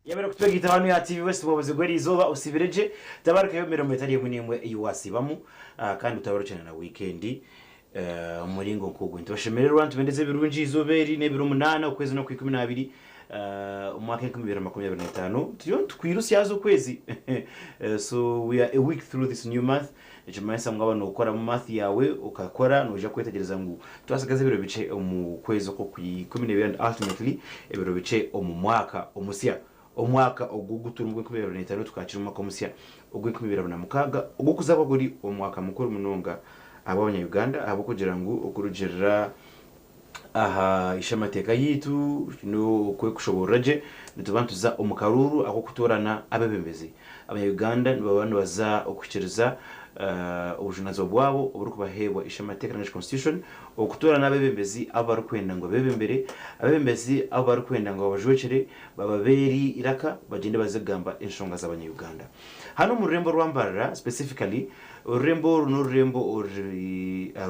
Yabera kutwegita hano ya TV West mubazi gweri izoba usibireje tabaruka yo mirimo itari munimwe yuwasibamu kandi utabarukana na weekend umuringo nkugwe ntibashemererwa ntubendeze birunji izoberi ne 8 ukwezi no ku 12 umwaka 2025 tiyo twirusya zo kwezi so we are a week through this new month ejimasa ngaba no ukora mu month yawe ukakora noja kwetegereza ngo twasagaze biro bice mu kwezi ko ku 12 ultimately ebiro bice mu mwaka omusya omwaka oguguturumwe kubera n'etano tukakira umwaka omusya ogw'ikubira na mukaga ogukuzaba guri omwaka mukuru munonga abanya Uganda abo kugira ngo okurugerera aha ishamateka yitu no kwe kushoboraje nitubantuza omukaruru ako kutorana abebembezi abanya Uganda nibo bantu baza okukiriza ubujunazo bwabo oburi kubahebwa ishamateka na constitution okutorana abebembezi abari kwenda ngo bebembere abebembezi abari kwenda ngo bajwecere bababeri iraka bagende bazegamba inshonga z'abanya Uganda hano mu rembo rwambarara specifically urembo n'urembo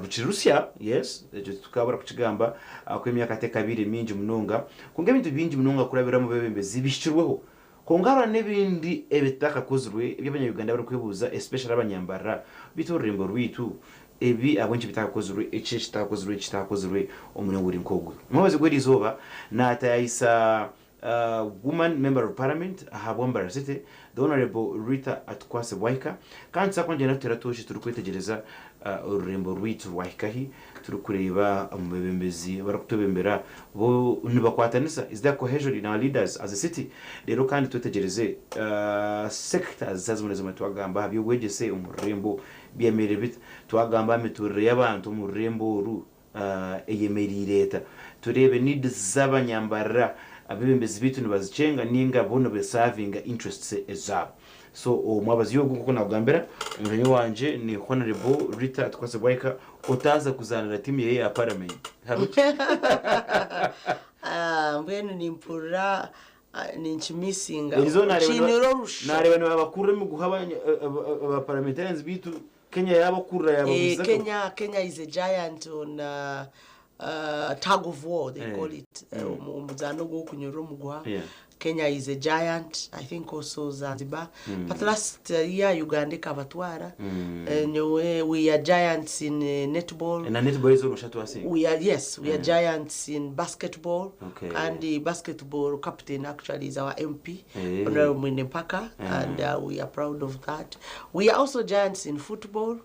ruchirusya yes tukabara kuchigamba akwemyaka tekabiri minji munonga kunge bintu binji munonga kurabira mu bebembezi bishirweho kongara nebindi ebitaka kuzurwe by'abanya Uganda bari kwibuza especially abanyambara bitorembo rwitu ebi abonje bitaka kuzurwe kitaka umuntu uri nkogwe mwabaze gweri izoba na tayisa woman member of parliament ahabomba city the honorable Rita Atkwase Waika kanza kwanje natera toshi turukwetegereza urembo rwitu Waikahi turukureba amubembezi barakutobembera bo nibakwatanisa is there cohesion in our leaders as a city rero kandi tutegereze sectors zazimwe twagamba habyo wegese umurembo byemere bit twagamba miture y'abantu umurembo ru eyemerireta turebe needs z'abanyambara abebembezi bitu nibazicenga ninga bono be serving interests ezabo so mwabazi yo kuko nagambera umuntu wanje ni honorable Rita Atkwase Waika utaza kuzanira timu ya parliament mbene nimpura ninchimisinga nareba n'abakuru mu guhabanya aba parliamentarians bitu Kenya yabakura yabaguzako Kenya is a giant on tug of war they call it umuzano go kunyura mugwa Kenya is a giant I think also Zanzibar but last year Uganda kabatwara we are giants in netball and netball is almost we are giants in basketball and the basketball captain actually is our MP Honorable Mwinempaka and we are proud of that. We are also giants in football.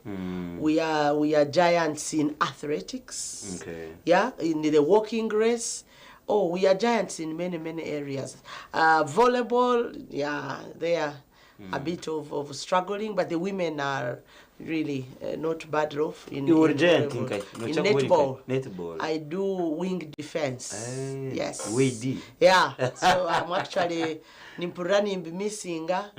We are giants in athletics. In the walking race. We are giants in many areas. Volleyball, they are a bit of struggling, but the women are really not bad off in netball. I do wing defense. Yes. So I'm actually nimpurani mbimisinga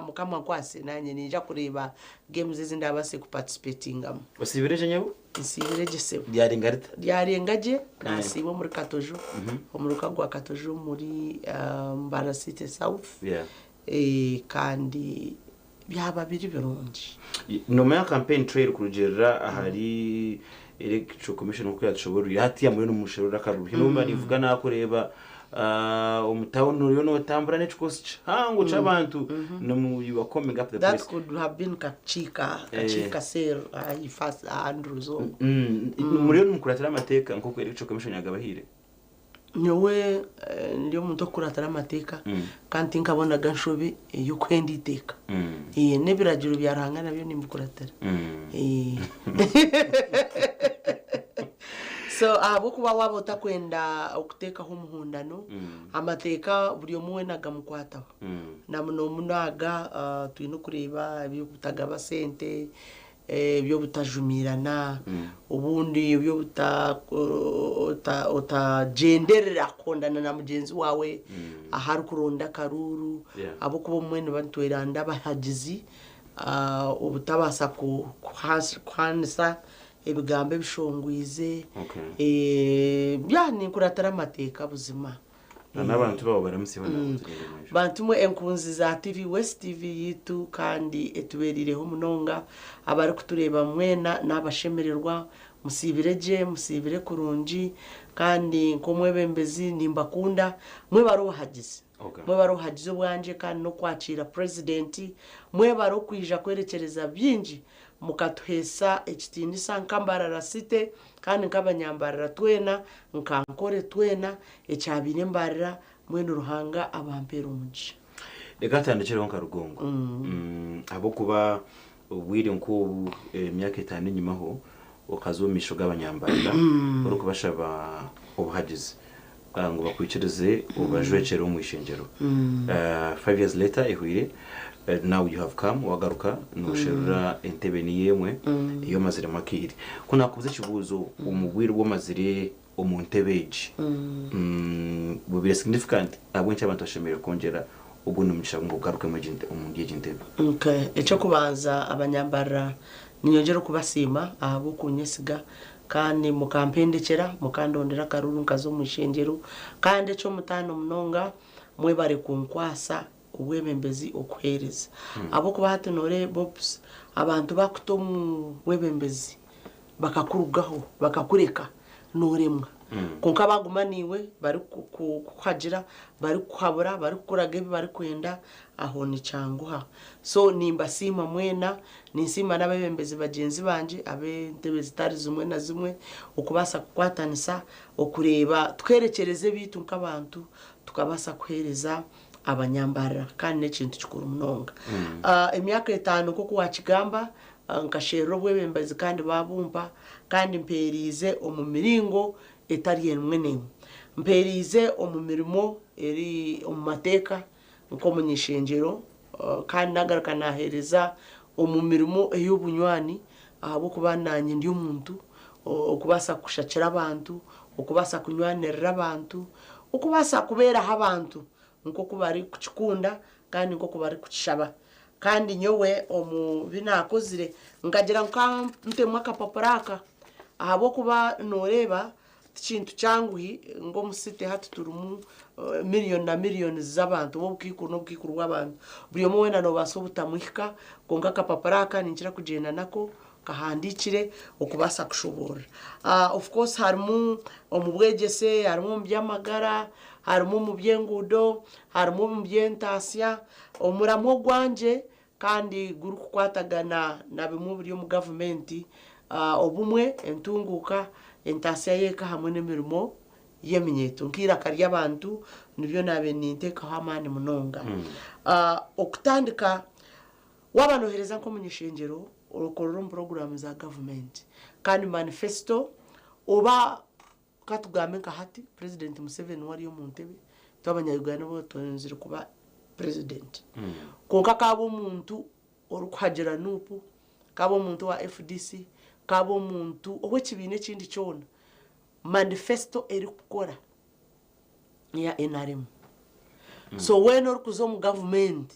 mukama kwase nanye nija kureba games zindabase kuparticipatingamo. Osibireje nyabu? Nsibireje se. Diarengaje nasibo muri Katojo. Omuruka gwa Katojo muri Mbara City South. Kandi byaba biri birungi. No ya campaign trail kurugerera ahari electoral commission uko yashobora hati ya muri n'umushorora karuhi numba nivuga nakureba umutawuno yo no tambura n'ekikosi hango c'abantu no mu you are coming up the that place. Could have been kachika sale ifast Andrews muri yo mukuratira amateka nko ku electoral commission yagabahire nyowe ndiyo muntu kuratira amateka kandi nkabona ganshobe yukwenda iteka nebiragiro byarangana byo nimbukuratira so abo kuba wabo takwenda okuteka ho muhundano amateka buri omwe nagamukwataho namuno munaga twino kureba byo kutagaba sente byo butajumirana ubundi byo utagenderera kondana na mugenzi wawe ahari kuronda karuru abo kuba mwene bantweranda bahagizi ubutabasa kuhanisa ebigambe bishongwize ni kuratara amateka buzima n'abantu babo baramusibana bantumwe enkunzi za TV West TV yitu kandi etuberireho munonga abari kutureba mwena n'abashemererwa musibire kurungi kandi nkomwe bembezi nimbakunda mwe baruhagize mwe baruhagize bwanje kandi no kwakira president mwe baro kwija kwerekereza byinji mukatuhesa ekitinisa nkambarara site kandi nk'abanyambarara twena nkankore twena ekyabire mbarira mwene ruhanga abampera umugisha reka tandikire nka rugongo abo kuba ubwire nko imyaka 5 nyuma ho ukazumisho g'abanyambarira uri kubashaba ubuhagize ngo bakwikirize ubajwecero mu ishengero 5 years later ihwire now you have come wagaruka nusherura entebe ni yemwe iyo mazire makiri kuna kubuze kibuzo umugwiro w'amazire omuntebeji bubire significant abwencha abantu bashemere kongera ubwo numugisha ngo garuke mu gintebe okay eco kubanza abanyambarira ninyongera kubasima abo kunyesiga kandi mukampendekera mukandondera karuru nkazo mu ishengero kandi eco mutano munonga mwe bare kunkwasa ubwebembezi okwereza abo kuba hatunore bobs abantu bakutomu webembezi bakakurugaho bakakureka noremwa konka bagumaniwe bari kuhagira bari kuhabura bari kuraga bari kwenda aho ni cyanguha so nimba sima mwena nisima n'abebembezi bagenzi banje abe ntebe zitari zimwe na zimwe ukubasa kukwatanisa okureba twerekereze bitu nk'abantu tukabasa kwereza abanyambarira kandi n'ekintu kikuru munonga emyaka 5 koko wakigamba nkashero bwebembezi kandi babumpa kandi mperize omumiringo etari enmwene mperize omumirimo eri omumateka nko munyishengero kandi nagaruka nahereza omumirimo ey'obunywani abo kubananye ndi umuntu okubasa kushakira abantu okubasa kunywanirira abantu okubasa kubera abantu nko kubari kuchikunda kandi nko kubari kuchishaba kandi nyowe omu binakozire ngagira nka ntemwa kapaparaka abo kuba noreba kintu cyanguhi ngo musite hatu turumu million na million z'abantu bo bwikuru w'abantu buri yo mwena no basobutamwika gonga kapaparaka ninjira kugenda nako kahandikire okubasa kushobora of course harimo omubwegese harimo byamagara harimo mu byengudo harimo mu byentasya omuramo gwanje kandi guru kukwatagana na bimwe buri mu government obumwe entunguka entasya yeka hamwe n'emirimo yeminyeto nkira kari abantu nibyo nabe ninteka hamani munonga okutandika wabanohereza nko munyishengero urukororo program za government kandi manifesto oba katugame nka hati president Museveni wari yo muntebe twabanyayugana bo tonzira kuba president konka kabo umuntu orukuhagera nupu kabo umuntu wa FDC kabo umuntu owe kibine kindi cyona manifesto eri kukora ya NRM so when orukuzo mu government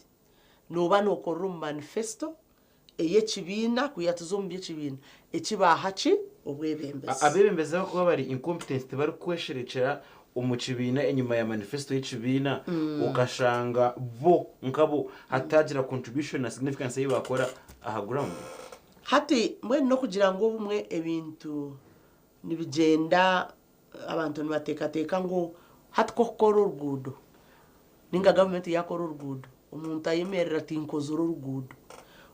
no bano korro manifesto eye kibina kuyatuzo mu kibina ekibahachi obwebembezi abebembezi ko bari incompetent bari kwesherekera umukibina enyuma ya manifesto y'ikibina ukashanga bo nkabo hatagira contribution na significance y'ibakora aha ground hati mwe no kugira ngo bumwe ebintu nibigenda abantu nibateka ngo hati kokora urugudo ninga government yakora urugudo umuntu ayemerera tinkozoro urugudo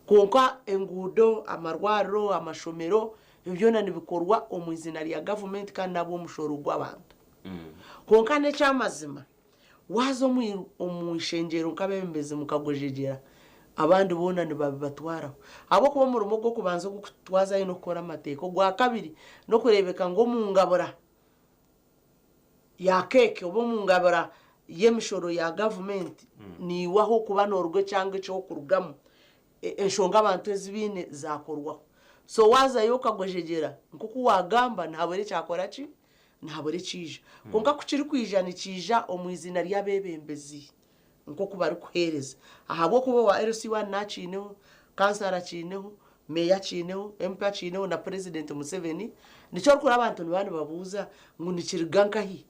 konka engudo amarwaro amashomero ibyo nani bikorwa omwizina ya government kandi nabo mushoro gw'abantu konka ne cyamazima wazo mu ishengero nkabembeze mukagojegera abandi bona ni babatwara abo kuba mu rumo gwo kubanza gutwaza ino kora amateko gwa kabiri no kurebeka ngo mu ngabora ya keke obo mu ngabora yemishoro ya government ni waho kuba norwe cyangwa cyo kurugamo enshonga abantu ezibine zakorwaho so waza yo kagojegera nkuko wagamba ntabore cyakora ki ntabore kije konka kuciri kwijana kija omwizina rya bebembezi nko kubari kuhereza ahabo kubo wa RC1 nacineho kansara cineho meya cineho MP cineho na president Museveni nico rukora abantu nibandi babuza ngo nikiriganka hi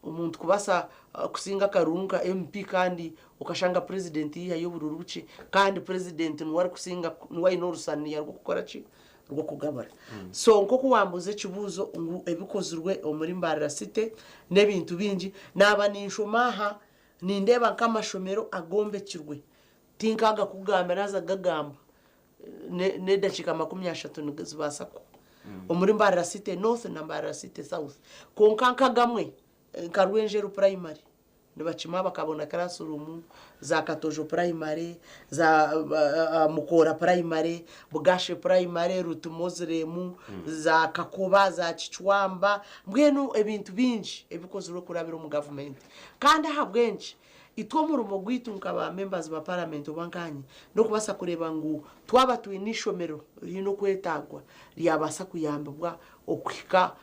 umuntu kubasa kusinga karunga MP kandi ukashanga president yayobururuci kandi president nwari kusinga nwari no rusani yarwo gukora ki rwo kugabara so nko kuwambuze kibuzo ebikozurwe omuri mbarira site nebintu bingi naba ninshomaha nindeba nk'amashomero agombekirwe tinkaga kugambira aza gagamba ne dakika 30 zibasa ko umuri Mbarara City North na Mbarara City South konkanka gamwe Karwenjeru primary nibachima bakabona classroom za Katojo primary za Mukora primary Bugashe primary Rutumozremu za Kakoba za Chichwamba mbwenu ebintu binji ebikozwe kurabira mu government kandi habwenji itwo mu rumo gwitu nkaba members ba parliament bankanye no kubasa kureba ngo twaba twinishomero rino kwetagwa lyabasa kuyambwa okwika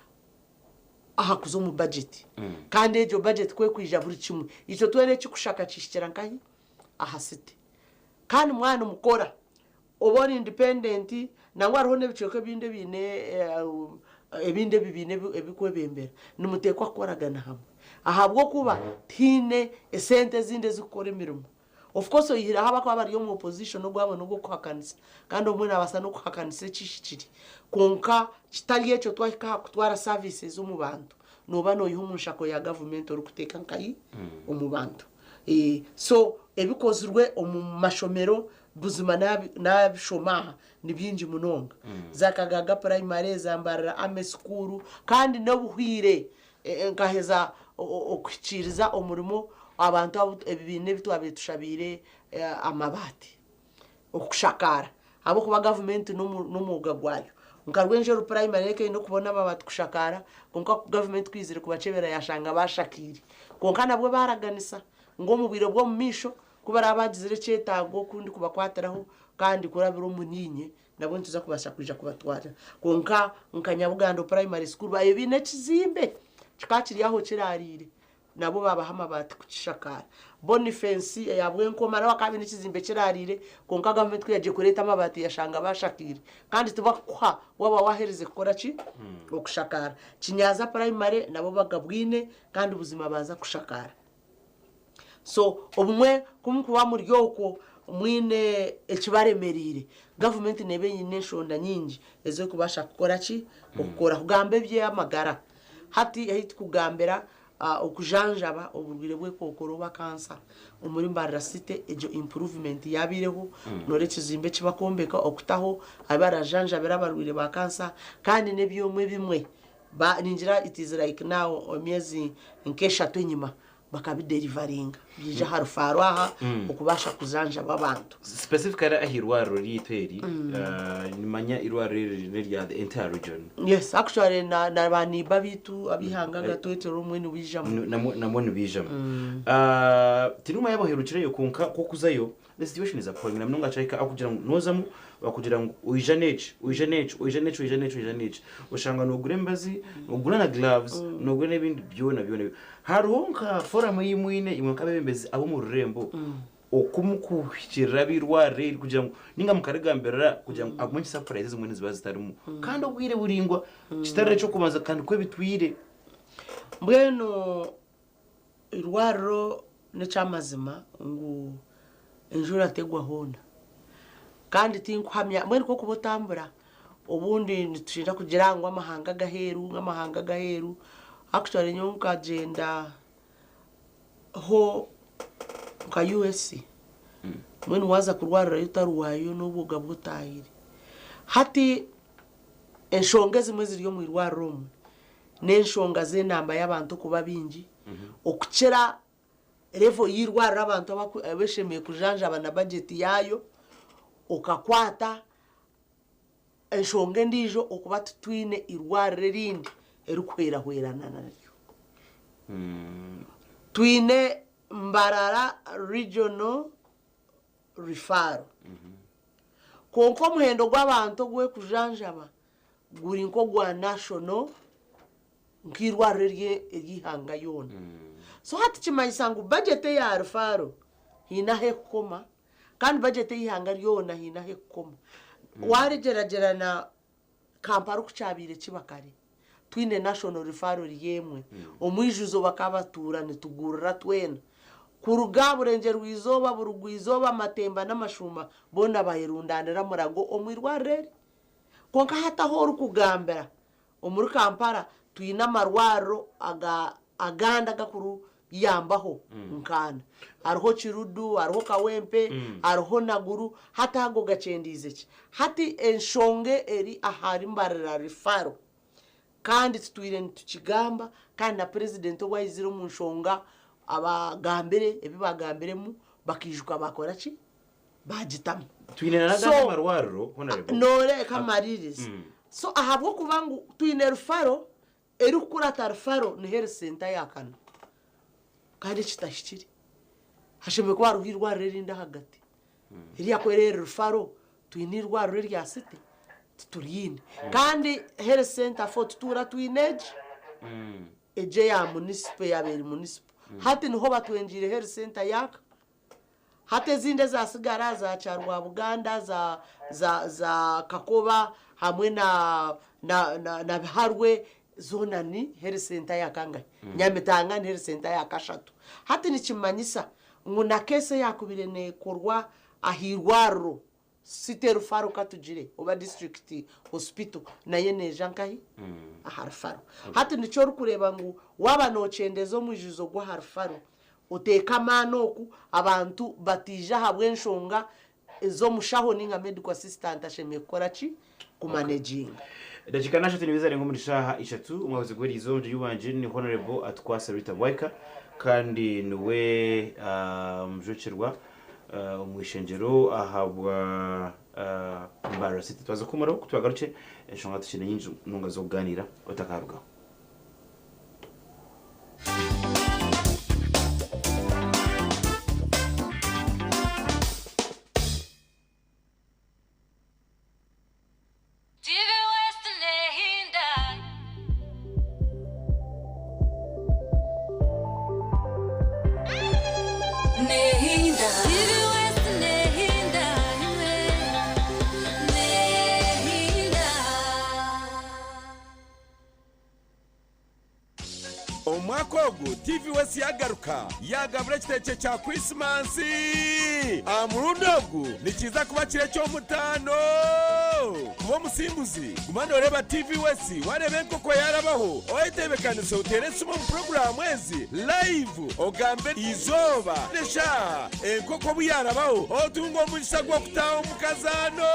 aha kuzo mu budget kandi ejo budget kwe kwija buri kimwe ico twere kikushaka cishikira nkayi aha city kandi mwana mukora obori independent nangwa roho nebicoko binde bine ebinde bibine ebikwebembera nimutekwa koragana hamwe ahabwo kuba tine esente zinde zikora imirimo of course yira haba kwa bari yo mu opposition no gwabo no guhakanisa kandi omwe abasa no kuhakanisa cishikiri konka kitali echo twaka kutwara services mu bantu noba no yiho munshako ya government ori kuteka nkayi mu bantu so ebikozurwe omu mashomero buzima nabishomaha nibyinji munonga zakagaga primary za Mbarara ame school kandi nobuhwire nkaheza okuchiriza omurimo abantu ebibine bitwabe tushabire amabati okushakara abo kuba government no muga gwayo Nkarwenjeru primary ke no kubona amabati kushakara konka government kwizire kubacebera yashanga bashakiri konka nabwo baraganisa ngo mu biro bwo mu misho kubara abagizire cyetago kundi kubakwatiraho kandi kurabira umuninye nabo ntuza kubasha kuja kubatwara konka nkanyabugando primary school baye bine kizimbe chikachiri yaho kirarire nabo babahama bati kuchishakara Boniface yabwe nkomara wakabine kizimbe kirarire konka government kwiyaje kureta amabati yashanga bashakire kandi tubakwa waba wahereze gukora ki okushakara Kinyaza primary nabo bagabwine kandi ubuzima baza kushakara so obumwe kumkuba muryoko mwine ekibaremerire government nebe nyine shonda nyingi ezo kubasha gukora ki okukora kugambe bye amagara hati ahita kugambira okujanjaba oburwire bwe kokoro ba cancer umuri Mbarara City ejo improvement yabireho nore kizimbe kibakombeka okutaho abarajanjabira barwire ba cancer kandi nebyomwe bimwe ba ninjira it is like now omyezi nkesha twenyima bakabiderivaringa bija harufarwaha okubasha kuzanja babantu specifically ahirwaro literi nimanya irwaro rya the entire region. Yes, actually na bani babitu abihanga gatwete rumwe wijamo namone bijamo tinuma yaboherukire yo konka ko kuzayo the situation is appalling namnonga chaika akugira nozamu bakugira ngo uijaneche ushanga no gurembazi ugura na gloves no gure nebindi byona haronka forum yimwine imwe kabembezi abo mu rurembo okumukuhira birware kugira ngo ninga mukarigambera kugira ngo agumenye surprises mwene zibazi tarimo kandi obwire buringwa kitare cyo kumaza kandi kwe bitwire mbweno irwaro ne chamazima ngo enjura tegwa hona kandi tinkwamya mwene ko kubutambura ubundi nitushira kugira ngo amahanga gaheru actually nyonka agenda ho ka US mwene waza kurwarira yutaruwayo n'ubuga bwutahire hati enshonga zimwe ziri mu irwaro n'enshonga z'enamba y'abantu kuba bingi okukira level y'irwaro abantu abeshemeye kujanja abana budget yayo okakwata enshonga ndijo okuba twine irwaro rindi erukwera hwerana naryo twine Mbarara regional referral konko muhendo gw'abantu gwe kujanjaba guri nko gwa national nkirwaro ryihanga yona so hati chimayisangu budget ya referral hina hekoma kandi budget y'ihanga ryona hina hekoma wari geragera Kampala kucabire kibakare twine national referral yemwe omwijuzo bakabatura nitugurura twena kurugaburenge rwizoba burugwizoba matemba n'amashuma bona bayirundanira murago omwirwarere konka hata ho rukugambera omuri Kampala twina marwaro aganda gakuru yambaho nkana hariho kirudu hariho kawempe hariho naguru hata hago gacendize ki hati enshonge eri ahari mbarara rifaro kandi tutwire tukigamba kandi na president wayiziro mu nshonga abagambere ebibagambiremu bakijuka bakora ki bagitamo twinena nagandi marwaro honorable nore kamaririze so ahabwo kubangu twine rufaro eri kurata rufaro ni health center yakana kandi kitashikiri hashimwe kwa ruhirwa rerinda hagati iri yakwerera rufaro twinirwa ruri rya city tuturine kandi health center for tutura twineje eje ya municipal ya beri municipal hati niho batwenjire health center yaka hate zinde zasigara za Charwa Buganda za Kakoba hamwe na Biharwe zona ni health center yakanga Nyamitanga ni health center yakashatu hati nikimanyisa nguna kese yakubire ne korwa ahirwaro siteru faro katujire oba district hospital naye neja nkahi aharfaro hati nico rukureba ngo waba nocendezo mujizo gwa harfaro uteka manoku abantu batija habwe nshonga zo mushaho ninga medical assistant asheme korachi ku managing dakika nasho tinibizare ngo muri shaha ishatu umuyobozi gweri izo nje yubanje ni honorable atkwasa Rita Boyka kandi niwe mjocherwa umwishenjero ahabwa mbara city twaza kumaro kutwagaruke nshonga tukine nyinji nunga zo kuganira utakaruga Omwakogo TV wesi yagaruka yagabura kiteke cha Christmas amurunogu nikiza kuba kire cyo mutano kuba musimbuzi gumano reba TV wesi warebe koko yarabaho oyitebekaniso uteretse mu program mwezi live ogambe izoba nesha enkoko buyarabaho otungo mugisagwa kutaho mukazano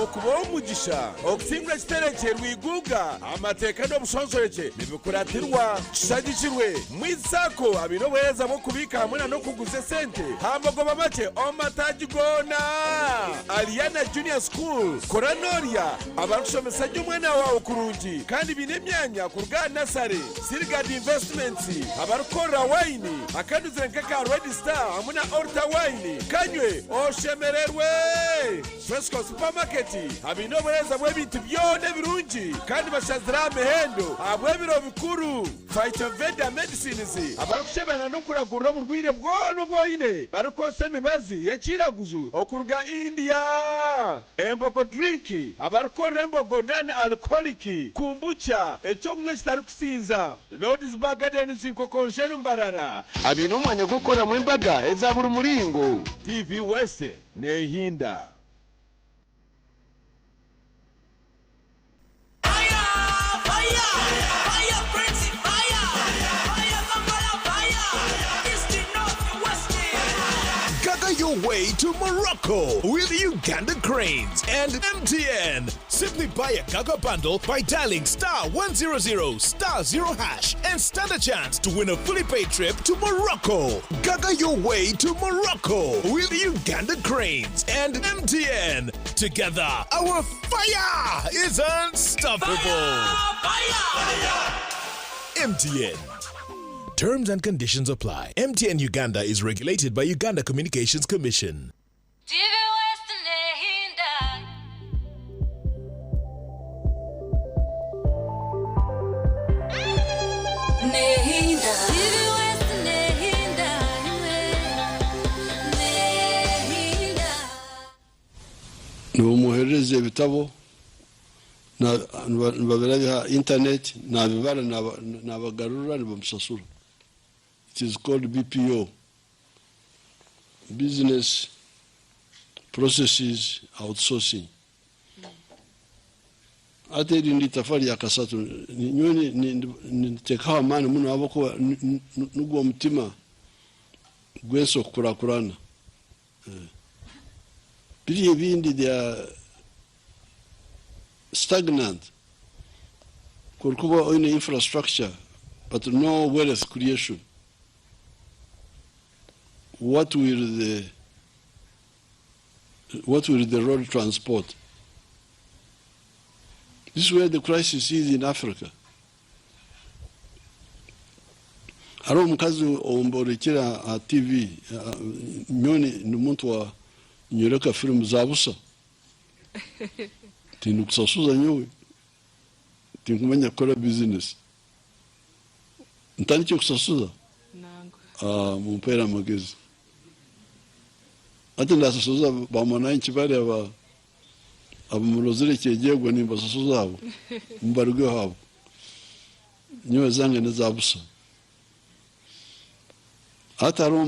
okuba umugisha okusimbura kitereke rwiguga amateka no bushonzoreke nibikuratirwa shagishirwe mwisako abiroweza bo kubika hamwe no kuguze sente hambago make omatajigona Aliana Junior School Koranoria abarushomesa umwana wawe kurungi kandi binemyanya kurugana sare Sirgad Investments abarukora wine akaduze nkaka Red Star hamwe na Orta wine kanywe oshemererwe Fresco Supermarket abinoweza bwe bintu byone birungi kandi bashazira mehendo abwe biro bikuru Phytoveda medicines abarushebana no kuragura mu rwire bwono bwoine barukose mibazi yakiraguzu okuruga India emboko drink abarukora embogo non alcoholic kumbucha echo mwese tarukusinza Lord's Garden sinkokonsheru mbarara abino mwanya gukora mu imbaga ezabura muringo TV West nehinda Your way to Morocco with Uganda Cranes and MTN. Simply buy a Gaga bundle by dialing *100*0# and stand a chance to win a fully paid trip to Morocco. Gaga your way to Morocco with Uganda Cranes and MTN. Together, our fire is unstoppable. Fire! MTN. Terms and conditions apply. MTN Uganda is regulated by Uganda Communications Commission. Numuhereze ibitabo nababera internet nabibara nabagarura nibamusasura. It is called BPO, Business Processes Outsourcing. ateri ndi tafari ya kasatu nyoni ni tekawa mani muno abako nugo mutima gwenso kurakurana biri bindi dia stagnant kurkuba in infrastructure but no wealth creation. What will the road transport? This is where the crisis is in Africa. Aro mkazi omborekera a TV nyoni numuntu wa nyoreka film zabusa. Tinukusasuza nyowe. Tinkumenya kora business. Ntanicho kusasuza? Nango. Mumpera magezi. Ati ndasasuza bamananchi bari abamurozere cyegegwa nimba sasuza abo. Mbarwe habo. Nyowe zange ndazabusa. Hata aro